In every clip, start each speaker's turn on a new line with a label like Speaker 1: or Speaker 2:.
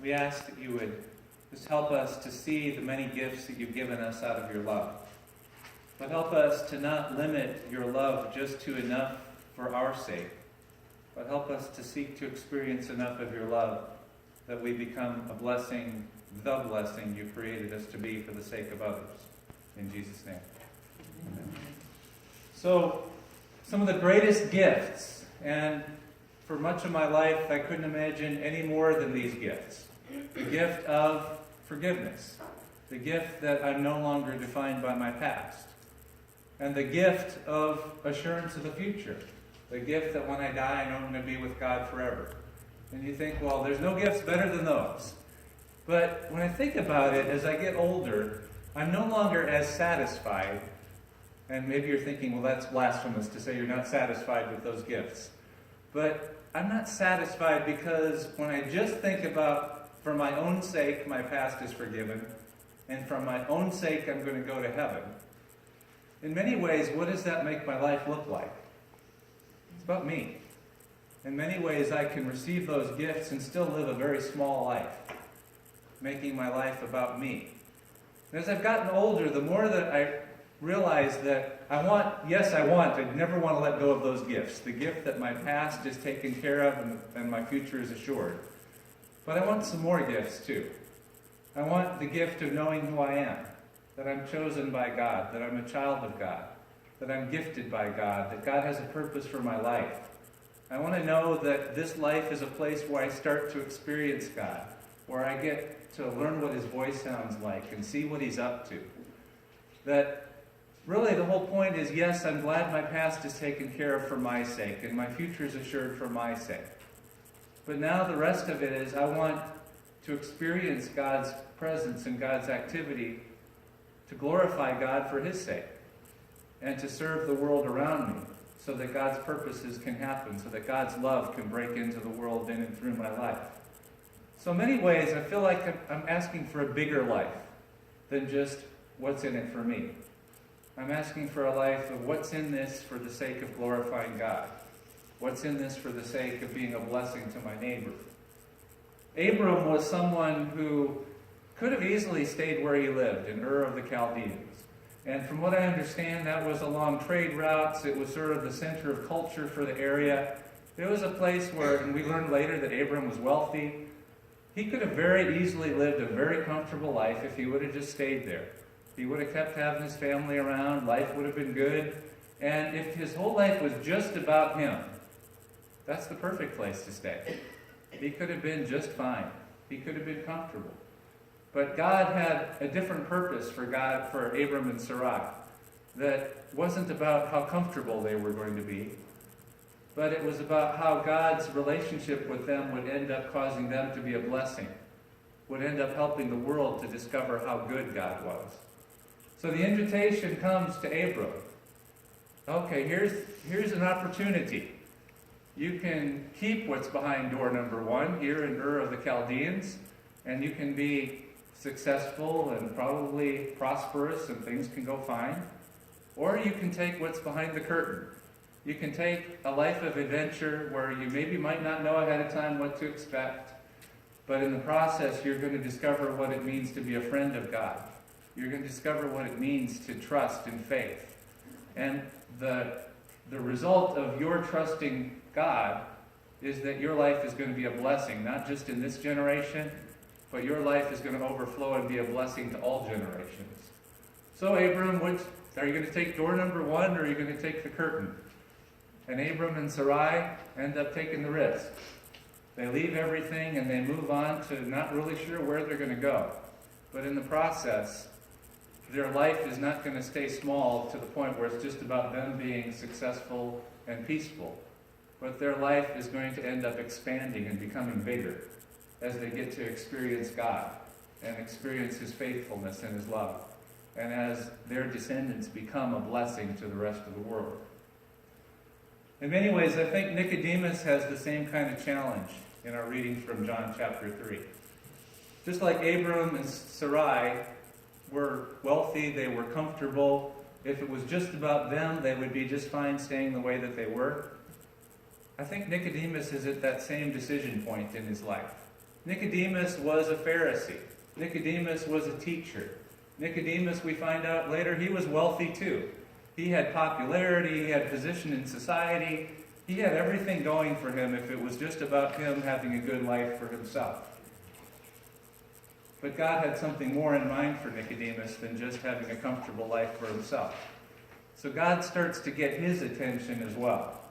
Speaker 1: we ask that you would just help us to see the many gifts that you've given us out of your love. But help us to not limit your love just to enough for our sake, but help us to seek to experience enough of your love that we become a blessing, the blessing you created us to be for the sake of others. In Jesus' name. Amen. So, some of the greatest gifts, and for much of my life I couldn't imagine any more than these gifts. The gift of forgiveness, the gift that I'm no longer defined by my past, and the gift of assurance of the future, the gift that when I die I know I'm going to be with God forever. And you think, well, there's no gifts better than those. But when I think about it, as I get older, I'm no longer as satisfied. And maybe you're thinking, well, that's blasphemous to say you're not satisfied with those gifts. But I'm not satisfied because when I just think about, for my own sake, my past is forgiven, and for my own sake, I'm going to go to heaven. In many ways, what does that make my life look like? It's about me. In many ways, I can receive those gifts and still live a very small life, making my life about me. And as I've gotten older, the more that I realize that I never want to let go of those gifts. The gift that my past is taken care of and my future is assured. But I want some more gifts too. I want the gift of knowing who I am, that I'm chosen by God, that I'm a child of God, that I'm gifted by God, that God has a purpose for my life. I want to know that this life is a place where I start to experience God, where I get to learn what His voice sounds like and see what He's up to. That really the whole point is, yes, I'm glad my past is taken care of for my sake and my future is assured for my sake. But now the rest of it is I want to experience God's presence and God's activity to glorify God for His sake and to serve the world around me so that God's purposes can happen, so that God's love can break into the world in and through my life. So in many ways, I feel like I'm asking for a bigger life than just what's in it for me. I'm asking for a life of what's in this for the sake of glorifying God. What's in this for the sake of being a blessing to my neighbor. Abram was someone who could have easily stayed where he lived, in Ur of the Chaldeans. And from what I understand, that was along trade routes. It was sort of the center of culture for the area. It was a place where, and we learned later that Abram was wealthy. He could have very easily lived a very comfortable life if he would have just stayed there. He would have kept having his family around. Life would have been good. And if his whole life was just about him, that's the perfect place to stay. He could have been just fine. He could have been comfortable. But God had a different purpose for Abram and Sarai, that wasn't about how comfortable they were going to be, but it was about how God's relationship with them would end up causing them to be a blessing, would end up helping the world to discover how good God was. So the invitation comes to Abram. Okay, here's an opportunity. You can keep what's behind door number 1 here in Ur of the Chaldeans, and you can be successful and probably prosperous and things can go fine. Or you can take what's behind the curtain. You can take a life of adventure where you maybe might not know ahead of time what to expect, but in the process you're going to discover what it means to be a friend of God. You're going to discover what it means to trust in faith. And the result of your trusting God is that your life is going to be a blessing, not just in this generation, but your life is going to overflow and be a blessing to all generations. So Abram, are you going to take door number 1 or are you going to take the curtain? And Abram and Sarai end up taking the risk. They leave everything and they move on to not really sure where they're going to go. But in the process, their life is not going to stay small to the point where it's just about them being successful and peaceful. But their life is going to end up expanding and becoming bigger as they get to experience God and experience His faithfulness and His love. And as their descendants become a blessing to the rest of the world. In many ways, I think Nicodemus has the same kind of challenge in our reading from John chapter 3. Just like Abram and Sarai were wealthy, they were comfortable. If it was just about them, they would be just fine staying the way that they were. I think Nicodemus is at that same decision point in his life. Nicodemus was a Pharisee. Nicodemus was a teacher. Nicodemus, we find out later, he was wealthy too. He had popularity, he had position in society. He had everything going for him if it was just about him having a good life for himself. But God had something more in mind for Nicodemus than just having a comfortable life for himself. So God starts to get his attention as well.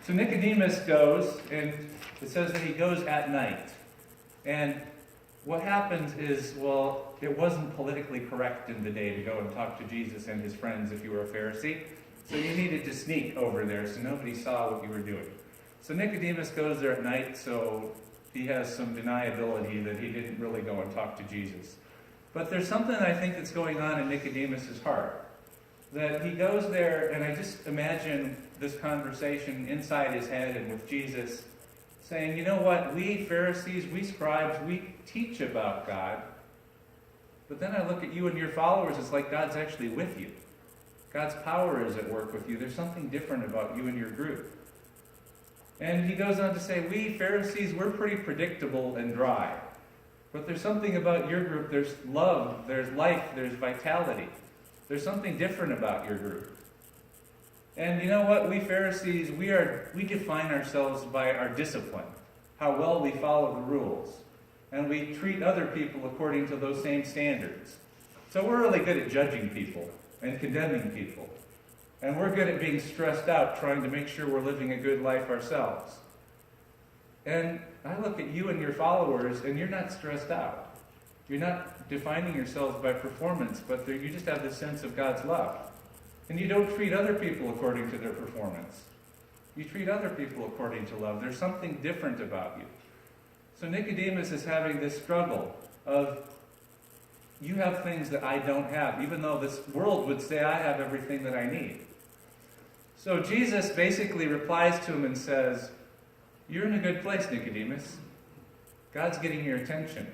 Speaker 1: So Nicodemus goes, and it says that he goes at night. And what happens is, well, it wasn't politically correct in the day to go and talk to Jesus and his friends if you were a Pharisee. So you needed to sneak over there so nobody saw what you were doing. So Nicodemus goes there at night, so he has some deniability that he didn't really go and talk to Jesus. But there's something I think that's going on in Nicodemus' heart. That he goes there, and I just imagine this conversation inside his head and with Jesus saying, you know what, we Pharisees, we scribes, we teach about God. But then I look at you and your followers, it's like God's actually with you. God's power is at work with you. There's something different about you and your group. And he goes on to say, we Pharisees, we're pretty predictable and dry. But there's something about your group. There's love, there's life, there's vitality. There's something different about your group. And you know what? We Pharisees, we define ourselves by our discipline, how well we follow the rules. And we treat other people according to those same standards. So we're really good at judging people and condemning people. And we're good at being stressed out, trying to make sure we're living a good life ourselves. And I look at you and your followers, and you're not stressed out. You're not defining yourselves by performance, but you just have this sense of God's love. And you don't treat other people according to their performance. You treat other people according to love. There's something different about you. So Nicodemus is having this struggle of, you have things that I don't have, even though this world would say I have everything that I need. So Jesus basically replies to him and says, you're in a good place, Nicodemus. God's getting your attention.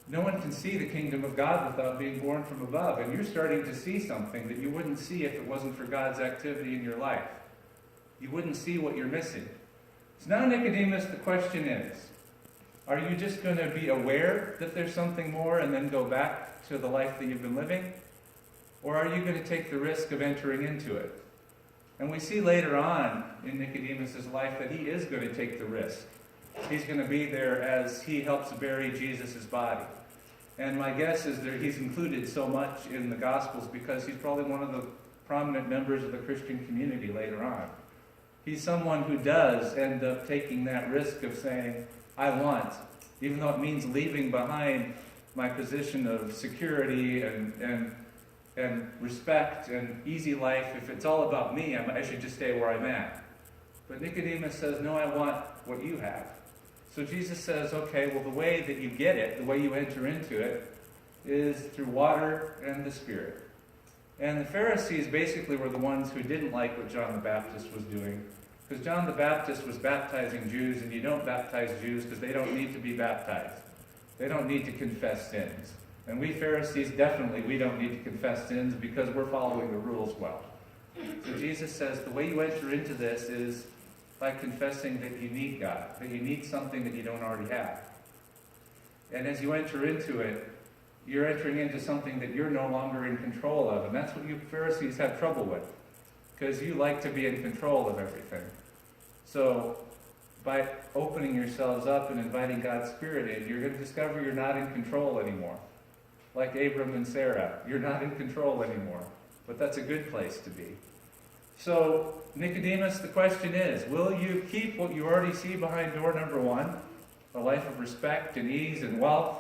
Speaker 1: No one can see the kingdom of God without being born from above. And you're starting to see something that you wouldn't see if it wasn't for God's activity in your life. You wouldn't see what you're missing. So now, Nicodemus, the question is, are you just going to be aware that there's something more and then go back to the life that you've been living? Or are you going to take the risk of entering into it? And we see later on in Nicodemus' life that he is going to take the risk. He's going to be there as he helps bury Jesus' body. And my guess is that he's included so much in the Gospels because he's probably one of the prominent members of the Christian community later on. He's someone who does end up taking that risk of saying, I want, even though it means leaving behind my position of security and respect and easy life. If it's all about me, I should just stay where I'm at. But Nicodemus says, no, I want what you have. So Jesus says, okay, well, the way that you get it, the way you enter into it, is through water and the Spirit. And the Pharisees basically were the ones who didn't like what John the Baptist was doing. Because John the Baptist was baptizing Jews, and you don't baptize Jews because they don't need to be baptized. They don't need to confess sins. And we Pharisees, definitely, we don't need to confess sins because we're following the rules well. So Jesus says the way you enter into this is by confessing that you need God, that you need something that you don't already have. And as you enter into it, you're entering into something that you're no longer in control of. And that's what you Pharisees have trouble with, because you like to be in control of everything. So by opening yourselves up and inviting God's Spirit in, you're going to discover you're not in control anymore. Like Abram and Sarah, you're not in control anymore. But that's a good place to be. So, Nicodemus, the question is, will you keep what you already see behind door number 1, a life of respect and ease and wealth?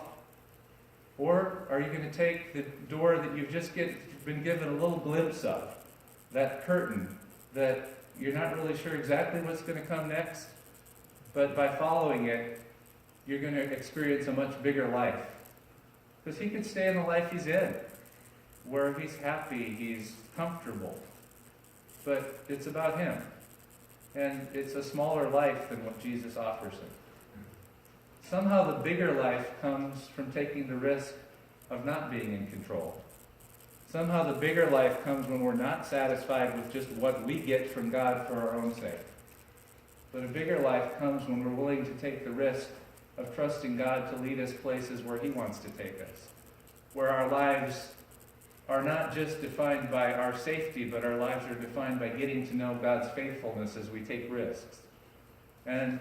Speaker 1: Or are you going to take the door that you've just been given a little glimpse of, that curtain that you're not really sure exactly what's going to come next, but by following it, you're going to experience a much bigger life? Because he could stay in the life he's in, where he's happy, he's comfortable. But it's about him. And it's a smaller life than what Jesus offers him. Somehow the bigger life comes from taking the risk of not being in control. Somehow the bigger life comes when we're not satisfied with just what we get from God for our own sake. But a bigger life comes when we're willing to take the risk of trusting God to lead us places where He wants to take us, where our lives are not just defined by our safety, but our lives are defined by getting to know God's faithfulness as we take risks. And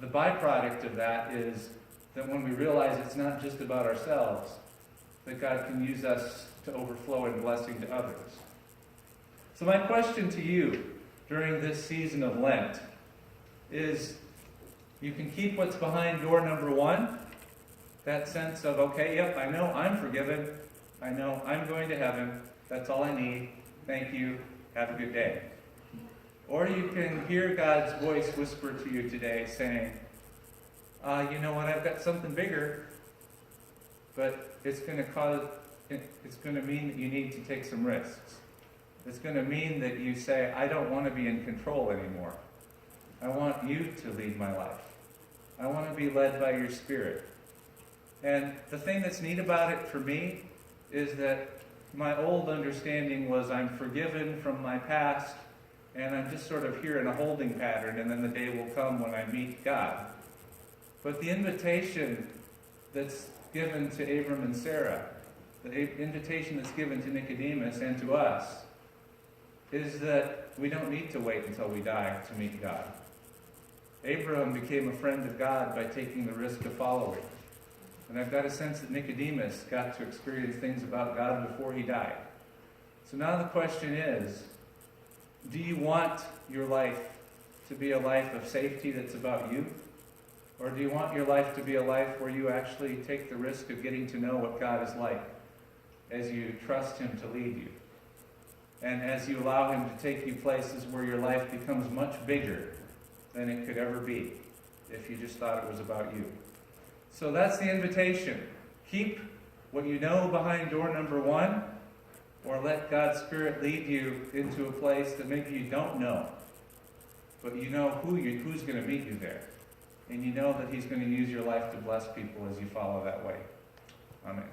Speaker 1: the byproduct of that is that when we realize it's not just about ourselves, that God can use us to overflow in blessing to others. So my question to you during this season of Lent is, you can keep what's behind door number 1, that sense of, okay, yep, I know I'm forgiven. I know I'm going to heaven. That's all I need. Thank you. Have a good day. Or you can hear God's voice whisper to you today saying, you know what, I've got something bigger, but it's going to mean that you need to take some risks. It's going to mean that you say, I don't want to be in control anymore. I want you to lead my life. I want to be led by your Spirit. And the thing that's neat about it for me is that my old understanding was I'm forgiven from my past, and I'm just sort of here in a holding pattern, and then the day will come when I meet God. But the invitation that's given to Abram and Sarah, the invitation that's given to Nicodemus and to us, is that we don't need to wait until we die to meet God. Abram became a friend of God by taking the risk of following. And I've got a sense that Nicodemus got to experience things about God before he died. So now the question is, do you want your life to be a life of safety that's about you? Or do you want your life to be a life where you actually take the risk of getting to know what God is like as you trust Him to lead you? And as you allow Him to take you places where your life becomes much bigger than it could ever be if you just thought it was about you. So that's the invitation. Keep what you know behind door number 1, or let God's Spirit lead you into a place that maybe you don't know, but you know who's going to meet you there. And you know that He's going to use your life to bless people as you follow that way. Amen.